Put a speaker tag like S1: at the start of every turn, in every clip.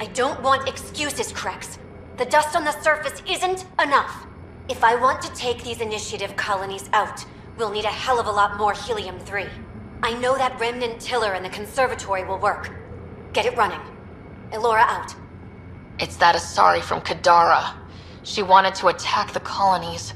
S1: I don't want excuses, Krex. The dust on the surface isn't enough. If I want to take these initiative colonies out, we'll need a hell of a lot more helium-3. I know that remnant tiller in the conservatory will work. Get it running. Elora out.
S2: It's that Asari from Kadara. She wanted to attack the colonies.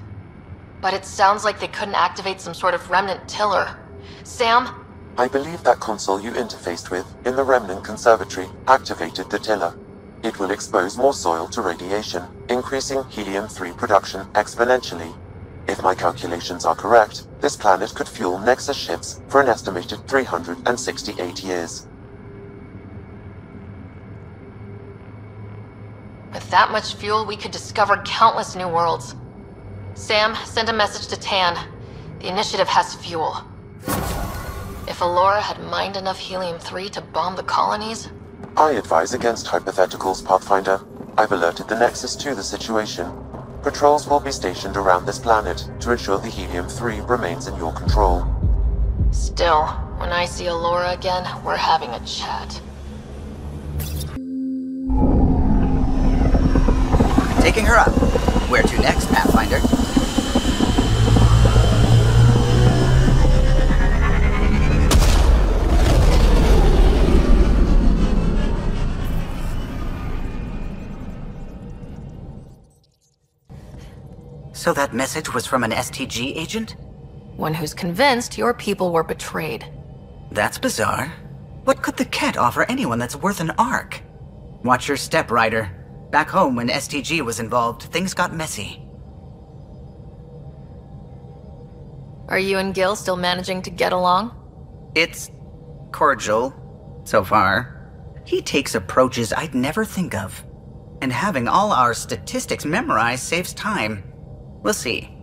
S2: But it sounds like they couldn't activate some sort of remnant tiller. Sam?
S3: I believe that console you interfaced with in the Remnant Conservatory activated the tiller. It will expose more soil to radiation, increasing helium-3 production exponentially. If my calculations are correct, this planet could fuel Nexus ships for an estimated 368 years.
S2: With that much fuel, we could discover countless new worlds. Sam, send a message to Tan. The initiative has fuel. If Elora had mined enough helium-3 to bomb the colonies...
S3: I advise against hypotheticals, Pathfinder. I've alerted the Nexus to the situation. Patrols will be stationed around this planet to ensure the helium-3 remains in your control.
S2: Still, when I see Elora again, we're having a chat.
S4: Taking her up. Where to next, Pathfinder? So that message was from an STG agent?
S2: One who's convinced your people were betrayed.
S4: That's bizarre. What could the cat offer anyone that's worth an arc? Watch your step, Ryder. Back home, when STG was involved, things got messy.
S2: Are you and Gil still managing to get along?
S4: It's cordial, so far. He takes approaches I'd never think of. And having all our statistics memorized saves time. We'll see.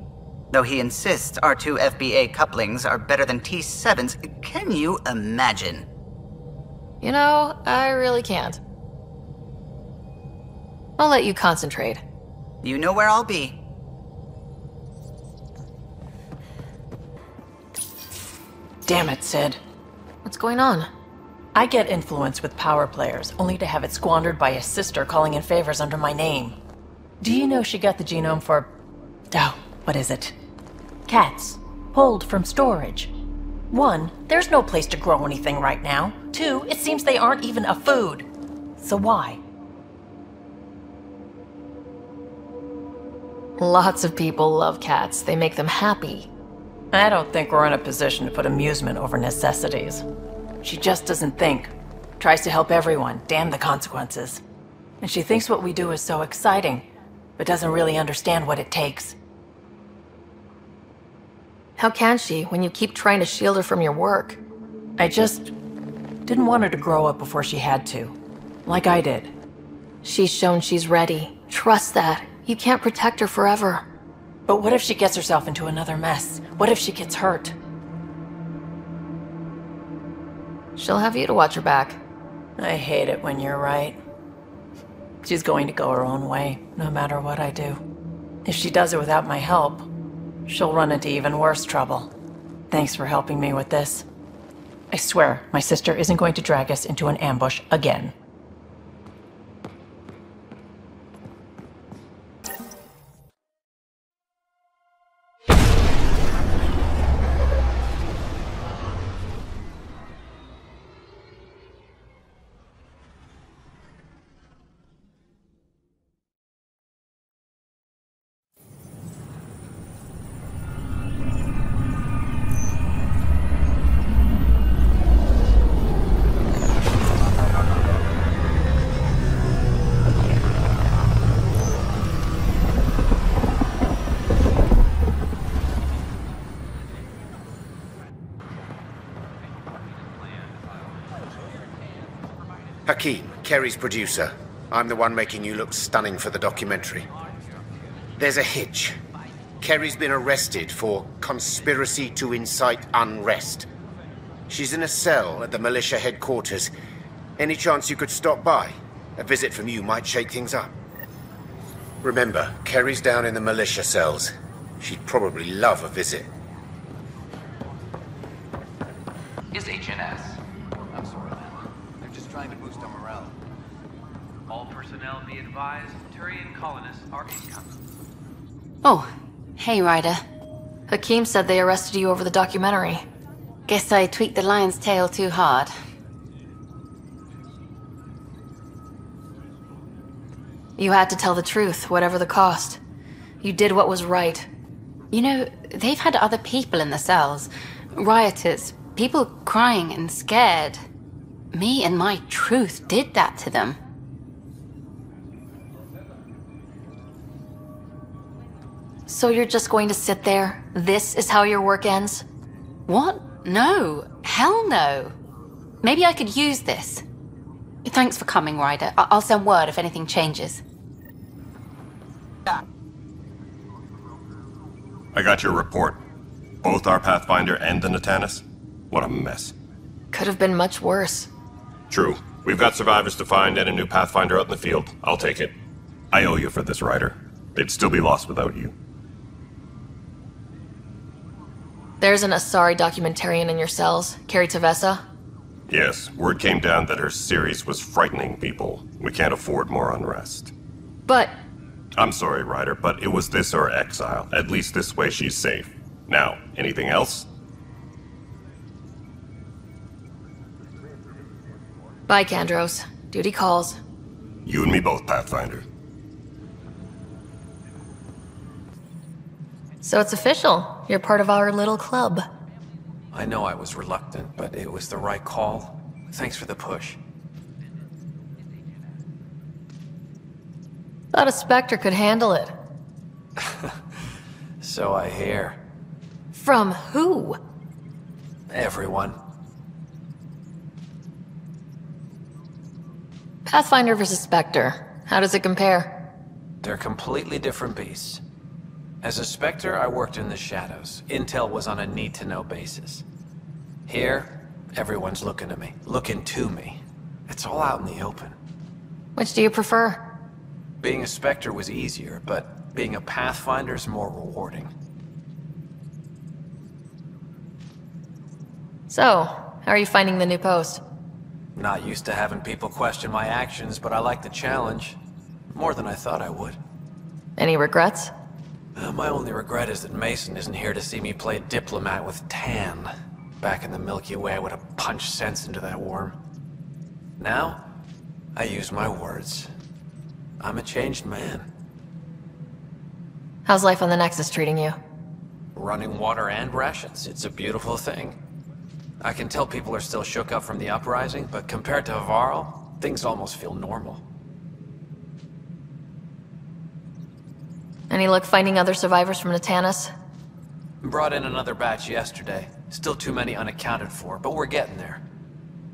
S4: Though he insists our two FBA couplings are better than T7's, can you imagine?
S2: You know, I really can't. I'll let you concentrate.
S4: You know where I'll be.
S5: Damn it, Sid.
S2: What's going on?
S5: I get influence with power players, only to have it squandered by a sister calling in favors under my name. Do you know she got the genome for... oh, what is it? Cats. Pulled from storage. 1, there's no place to grow anything right now. 2, it seems they aren't even a food. So why?
S2: Lots of people love cats. They make them happy.
S5: I don't think we're in a position to put amusement over necessities. She just doesn't think. Tries to help everyone, damn the consequences. And she thinks what we do is so exciting, but doesn't really understand what it takes.
S2: How can she, when you keep trying to shield her from your work?
S5: I just didn't want her to grow up before she had to. Like I did.
S2: She's shown she's ready. Trust that. You can't protect her forever.
S5: But what if she gets herself into another mess? What if she gets hurt?
S2: She'll have you to watch her back.
S5: I hate it when you're right. She's going to go her own way, no matter what I do. If she does it without my help, she'll run into even worse trouble. Thanks for helping me with this. I swear, my sister isn't going to drag us into an ambush again.
S6: Hakeem, Kerry's producer. I'm the one making you look stunning for the documentary. There's a hitch. Kerry's been arrested for conspiracy to incite unrest. She's in a cell at the militia headquarters. Any chance you could stop by? A visit from you might shake things up. Remember, Kerry's down in the militia cells. She'd probably love a visit.
S7: Is HNS. I'm sorry, man. They're just trying to boost our morale. All personnel be advised, Turian colonists are incoming.
S8: Oh, hey, Ryder.
S2: Hakim said they arrested you over the documentary.
S8: Guess I tweaked the lion's tail too hard.
S2: You had to tell the truth, whatever the cost. You did what was right.
S8: You know, they've had other people in the cells. Rioters, people crying and scared. Me and my truth did that to them.
S2: So you're just going to sit there? This is how your work ends?
S8: What? No. Hell no. Maybe I could use this. Thanks for coming, Ryder. I'll send word if anything changes.
S9: I got your report. Both our Pathfinder and the Natanis? What a mess.
S2: Could have been much worse.
S9: True. We've got survivors to find and a new Pathfinder out in the field. I'll take it. I owe you for this, Ryder. They'd still be lost without you.
S2: There's an Asari documentarian in your cells, Carrie Tavessa.
S9: Yes, word came down that her series was frightening people. We can't afford more unrest.
S2: But...
S9: I'm sorry, Ryder, but it was this or exile. At least this way she's safe. Now, anything else?
S2: Bye, Kandros. Duty calls.
S9: You and me both, Pathfinder.
S2: So it's official. You're part of our little club.
S7: I know I was reluctant, but it was the right call. Thanks for the push.
S2: Thought a Spectre could handle it.
S7: So I hear.
S2: From who?
S7: Everyone.
S2: Pathfinder versus Spectre. How does it compare?
S7: They're completely different beasts. As a Spectre, I worked in the shadows. Intel was on a need-to-know basis. Here, everyone's looking to me. Looking to me. It's all out in the open.
S2: Which do you prefer?
S7: Being a Spectre was easier, but being a Pathfinder's more rewarding.
S2: So, how are you finding the new post?
S7: Not used to having people question my actions, but I like the challenge. More than I thought I would.
S2: Any regrets?
S7: My only regret is that Mason isn't here to see me play diplomat with Tan. Back in the Milky Way, I would have punched sense into that worm. Now, I use my words. I'm a changed man.
S2: How's life on the Nexus treating you?
S7: Running water and rations, it's a beautiful thing. I can tell people are still shook up from the uprising, but compared to Varl, things almost feel normal.
S2: Any luck finding other survivors from Natanis?
S7: Brought in another batch yesterday. Still too many unaccounted for, but we're getting there.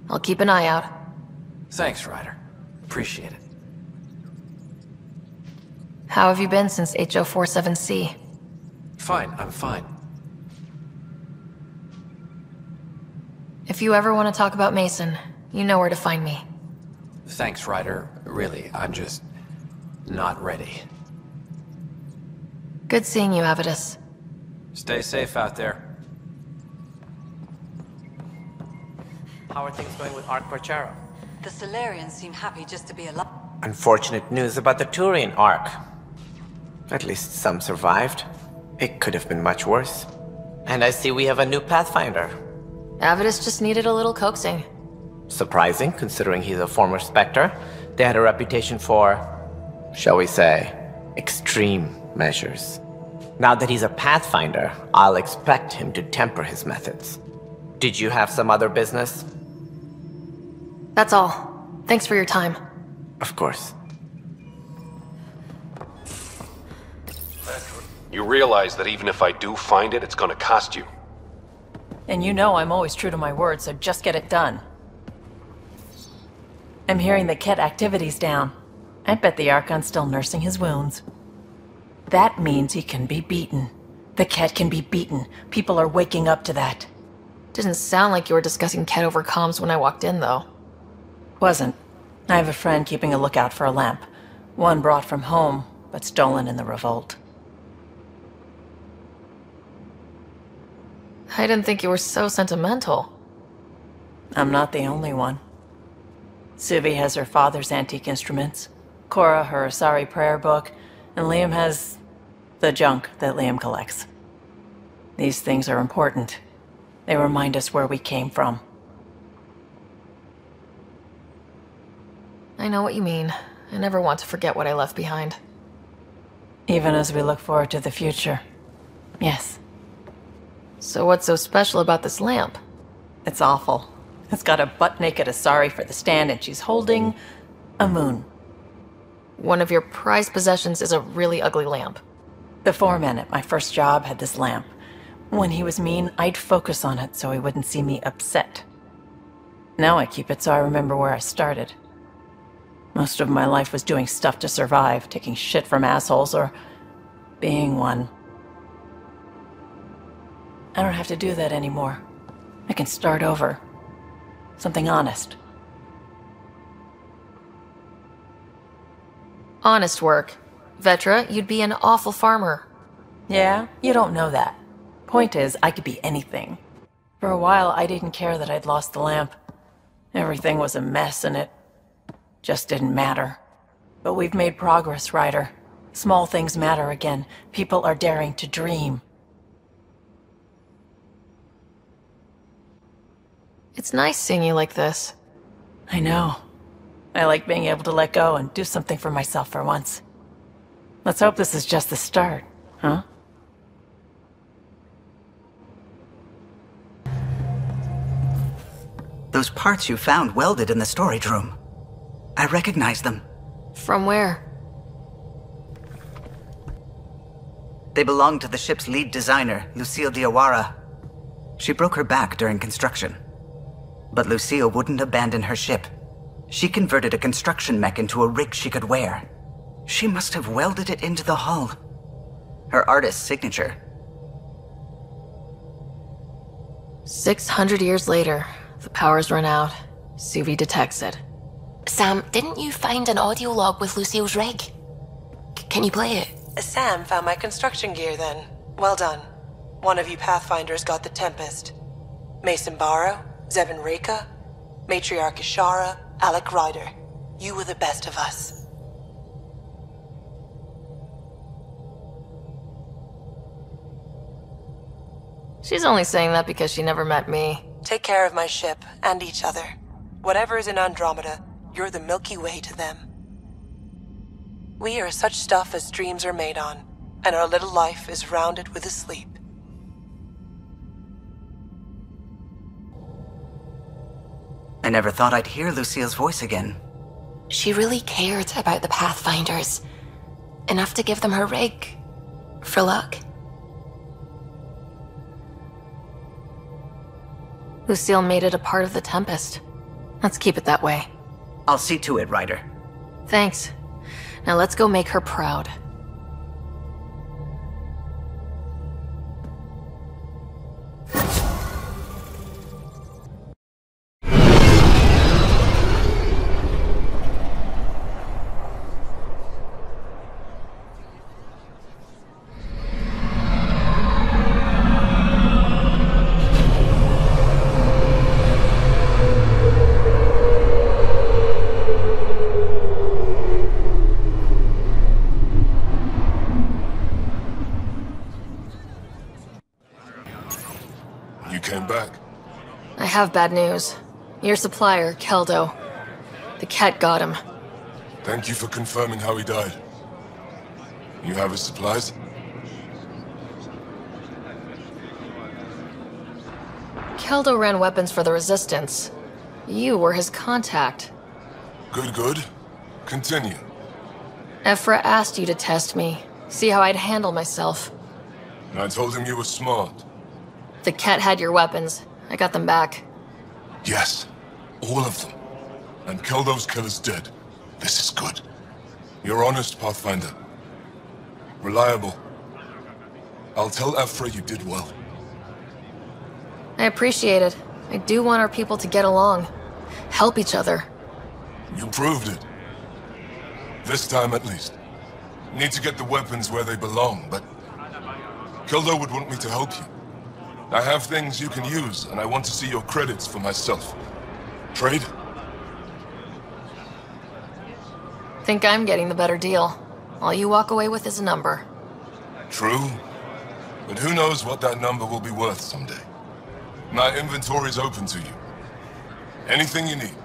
S2: I'll keep an eye out.
S7: Thanks, Ryder. Appreciate it.
S2: How have you been since HO47C?
S7: Fine, I'm fine.
S2: If you ever want to talk about Mason, you know where to find me.
S7: Thanks, Ryder. Really, I'm just not ready.
S2: Good seeing you, Avidus.
S7: Stay safe out there.
S10: How are things going with Ark Parcharo?
S11: The Solarians seem happy just to be alive.
S10: Unfortunate news about the Turian Ark. At least some survived. It could have been much worse. And I see we have a new Pathfinder.
S2: Avidus just needed a little coaxing.
S10: Surprising, considering he's a former Spectre. They had a reputation for, shall we say, extreme measures. Now that he's a Pathfinder, I'll expect him to temper his methods. Did you have some other business?
S2: That's all. Thanks for your time.
S10: Of course.
S12: You realize that even if I do find it, it's gonna cost you.
S5: And you know I'm always true to my word, so just get it done. I'm hearing the Ket activity's down. I bet the Archon's still nursing his wounds. That means he can be beaten. The Ket can be beaten. People are waking up to that.
S2: Didn't sound like you were discussing Ket over comms when I walked in, though.
S5: Wasn't. I have a friend keeping a lookout for a lamp. One brought from home, but stolen in the revolt.
S2: I didn't think you were so sentimental.
S5: I'm not the only one. Suvi has her father's antique instruments, Cora her Asari prayer book, and Liam has the junk that Liam collects. These things are important. They remind us where we came from.
S2: I know what you mean. I never want to forget what I left behind.
S5: Even as we look forward to the future. Yes.
S2: So what's so special about this lamp?
S5: It's awful. It's got a butt-naked Asari for the stand, and she's holding a moon.
S2: One of your prized possessions is a really ugly lamp.
S5: The foreman at my first job had this lamp. When he was mean, I'd focus on it so he wouldn't see me upset. Now I keep it so I remember where I started. Most of my life was doing stuff to survive, taking shit from assholes, or being one. I don't have to do that anymore. I can start over. Something honest.
S2: Honest work. Vetra, you'd be an awful farmer.
S5: Yeah? You don't know that. Point is, I could be anything. For a while, I didn't care that I'd lost the lamp. Everything was a mess, and it just didn't matter. But we've made progress, Ryder. Small things matter again. People are daring to dream.
S2: It's nice seeing you like this.
S5: I know. I like being able to let go and do something for myself for once. Let's hope this is just the start, huh?
S4: Those parts you found welded in the storage room. I recognize them.
S2: From where?
S4: They belong to the ship's lead designer, Lucille Diawara. She broke her back during construction. But Lucille wouldn't abandon her ship. She converted a construction mech into a rig she could wear. She must have welded it into the hull. Her artist's signature.
S2: 600 years later, the power's run out. Suvi detects it.
S1: Sam, didn't you find an audio log with Lucille's rig? Can you play it?
S13: Sam found my construction gear then. Well done. One of you Pathfinders got the Tempest. Mason Barrow, Zevin Reka, Matriarch Ishara, Alec Ryder. You were the best of us.
S2: She's only saying that because she never met me.
S13: Take care of my ship and each other. Whatever is in Andromeda, you're the Milky Way to them. We are such stuff as dreams are made on, and our little life is rounded with a sleep.
S4: I never thought I'd hear Lucille's voice again.
S1: She really cared about the Pathfinders. Enough to give them her rig. For luck.
S2: Lucille made it a part of the Tempest. Let's keep it that way.
S4: I'll see to it, Ryder.
S2: Thanks. Now let's go make her proud. I have bad news. Your supplier, Keldo. The cat got him.
S14: Thank you for confirming how he died. You have his supplies?
S2: Keldo ran weapons for the Resistance. You were his contact.
S14: Good, good. Continue.
S2: Ephra asked you to test me, see how I'd handle myself.
S14: I told him you were smart.
S2: The cat had your weapons. I got them back.
S14: Yes, all of them. And Keldo's killer's dead. This is good. You're honest, Pathfinder. Reliable. I'll tell Ephra you did well.
S2: I appreciate it. I do want our people to get along. Help each other.
S14: You proved it. This time at least. Need to get the weapons where they belong, but Keldo would want me to help you. I have things you can use, and I want to see your credits for myself. Trade?
S2: Think I'm getting the better deal. All you walk away with is a number.
S14: True. But who knows what that number will be worth someday. My inventory's open to you. Anything you need.